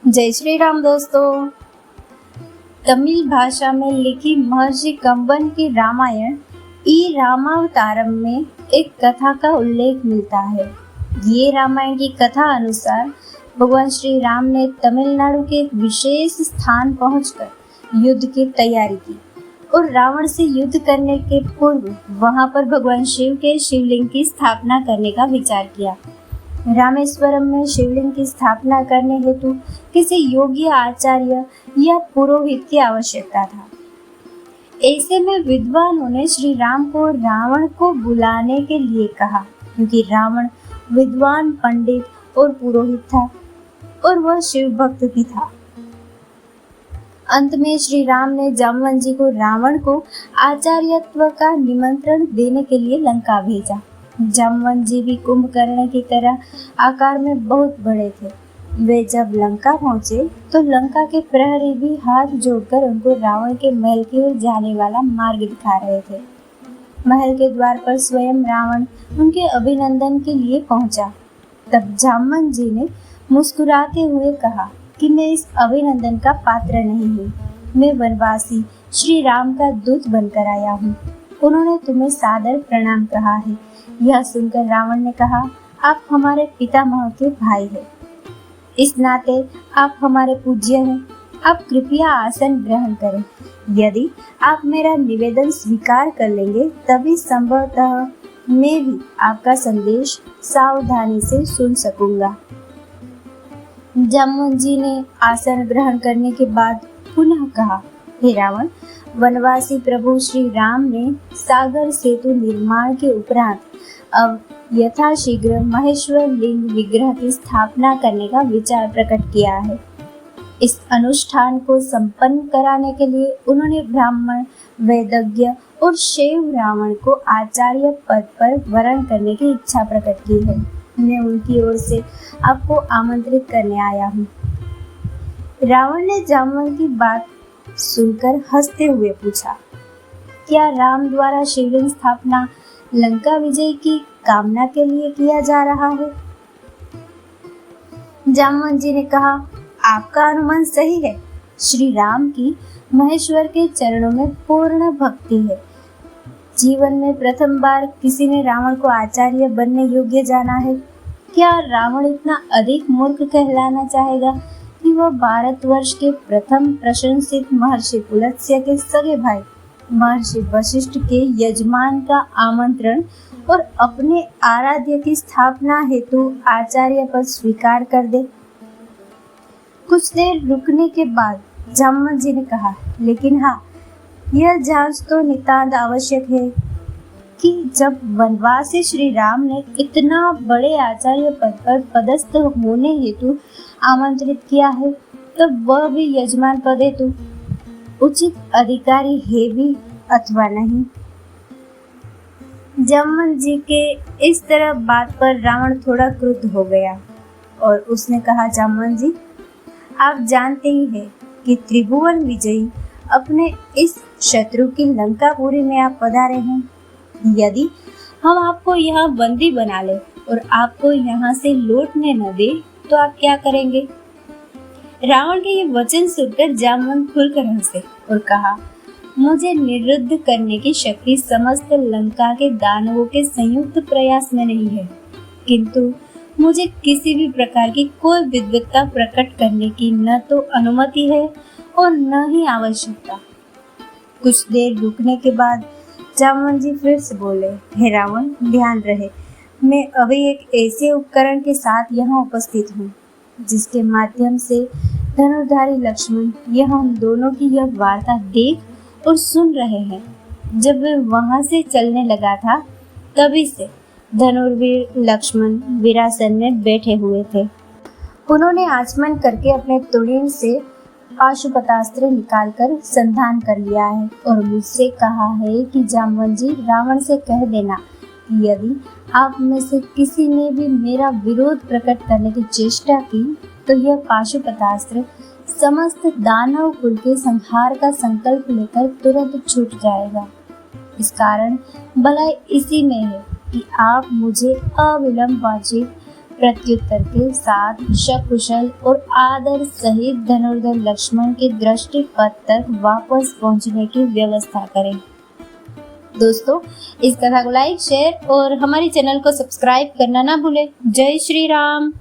जय श्री राम दोस्तों। तमिल भाषा में लिखी महर्षि कंबन की रामायण ई रामावतारम में एक कथा का उल्लेख मिलता है। ये रामायण की कथा अनुसार भगवान श्री राम ने तमिलनाडु के एक विशेष स्थान पहुंचकर युद्ध की तैयारी की और रावण से युद्ध करने के पूर्व वहां पर भगवान शिव के शिवलिंग की स्थापना करने का विचार किया। रामेश्वरम में शिवलिंग की स्थापना करने हेतु किसी योग्य आचार्य या पुरोहित की आवश्यकता था। ऐसे में विद्वानों ने श्री राम को रावण को बुलाने के लिए कहा, क्योंकि रावण विद्वान पंडित और पुरोहित था और वह शिव भक्त भी था। अंत में श्री राम ने जामवन जी को रावण को आचार्यत्व का निमंत्रण देने के लिए लंका भेजा। जामवन जी भी कुंभकर्ण की तरह आकार में बहुत बड़े थे। वे जब लंका पहुंचे तो लंका के प्रहरी भी हाथ जोड़कर उनको रावण के महल की ओर जाने वाला मार्ग दिखा रहे थे। महल के द्वार पर स्वयं रावण उनके अभिनंदन के लिए पहुंचा। तब जामवन जी ने मुस्कुराते हुए कहा कि मैं इस अभिनंदन का पात्र नहीं हूँ। मैं वनवासी श्री राम का दूत बनकर आया हूँ। उन्होंने तुम्हें सादर प्रणाम कहा है। यह सुनकर रावण ने कहा, आप हमारे पितामह के भाई हैं। इस नाते आप हमारे पूज्य हैं। आप कृपया आसन ग्रहण करें। यदि आप मेरा निवेदन स्वीकार कर लेंगे तभी संभवतः मैं भी आपका संदेश सावधानी से सुन सकूंगा। जामवन जी ने आसन ग्रहण करने के बाद पुनः कहा, हे रावण, वनवासी प्रभु श्री राम ने सागर सेतु निर्माण के उपरांत अब यथाशीघ्र महेश्वर लिंग विग्रह की स्थापना करने का विचार प्रकट किया है। इस अनुष्ठान को संपन्न कराने के लिए उन्होंने ब्राह्मण, वेदज्ञ और शैव रावण को आचार्य पद पर वरण करने की इच्छा प्रकट की है। मैं उनकी ओर से आपको आमंत्रित करने आया हूँ। रावण ने जामवन की बात सुनकर हंसते हुए पूछा, क्या राम द्वारा शिवलिंग स्थापना लंका विजय की कामना के लिए किया जा रहा है? जामवन जी ने कहा, आपका अनुमान सही है। श्री राम की महेश्वर के चरणों में पूर्ण भक्ति है। जीवन में प्रथम बार किसी ने रावण को आचार्य बनने योग्य जाना है। क्या रावण इतना अधिक मूर्ख कहलाना चाहेगा कि वह भारतवर्ष के प्रथम प्रशंसित महर्षि पुलत्स्य के सगे भाई महर्षि वशिष्ठ के यजमान का आमंत्रण और अपने आराध्य की स्थापना हेतु आचार्य पद स्वीकार कर दे? कुछ देर रुकने के बाद जामवन जी ने कहा, लेकिन हाँ, यह जांच तो नितांत आवश्यक है कि जब वनवासी श्री राम ने इतना बड़े आचार्य पद पर पदस्थ होने हेतु आमंत्रित किया है, तब वह भी यजमान पद हेतु उचित अधिकारी है भी अथवा नहीं। जामवन जी के इस तरह बात पर रावण थोड़ा क्रुद्ध हो गया और उसने कहा, जामवन जी, आप जानते ही हैं कि त्रिभुवन विजयी अपने इस शत्रु की लंकापुरी में आप पधारे हैं। यदि हम आपको यहाँ बंदी बना ले और आपको यहाँ से लौटने न दे तो आप क्या करेंगे? रावण के ये वचन सुनकर जामवन खुलकर हंसे और कहा, मुझे निरुद्ध करने की शक्ति समस्त लंका के दानवों के संयुक्त प्रयास में नहीं है, किंतु मुझे किसी भी प्रकार की कोई विद्वत्ता प्रकट करने की न तो अनुमति है और न ही आवश्यकता। कुछ देर रुकने के बाद जामवन जी फिर से बोले, हे रावण, ध्यान रहे, मैं अभी एक ऐसे उपकरण के साथ यहाँ उपस्थित हूँ जिसके माध्यम से धनुर्धारी लक्ष्मण यह हम दोनों की यह वार्ता देख और सुन रहे हैं। जब वे वहां से चलने लगा था तभी से धनुर्वीर लक्ष्मण वीरासन में बैठे हुए थे। उन्होंने आचमन करके अपने तुड़ीन से पाशुपतास्त्र निकालकर संधान कर लिया है और मुझसे कहा है कि जामवन जी, रावण से कह देना कि यदि आप में से किसी ने भी मेरा विरोध प्रकट करने की चेष्टा की तो यह पाशुपतास्त्र समस्त दानव कुल के संहार का संकल्प लेकर तुरंत छूट जाएगा। इस कारण भलाई इसी में है कि आप मुझे अविलंब वाचिक प्रत्युत्तर के साथ सकुशल और आदर सहित धनुर्धर लक्ष्मण के दृष्टि पथ तक वापस पहुंचने की व्यवस्था करें। दोस्तों, इस कथा को लाइक, शेयर और हमारे चैनल को सब्सक्राइब करना ना भूलें। जय श्री राम।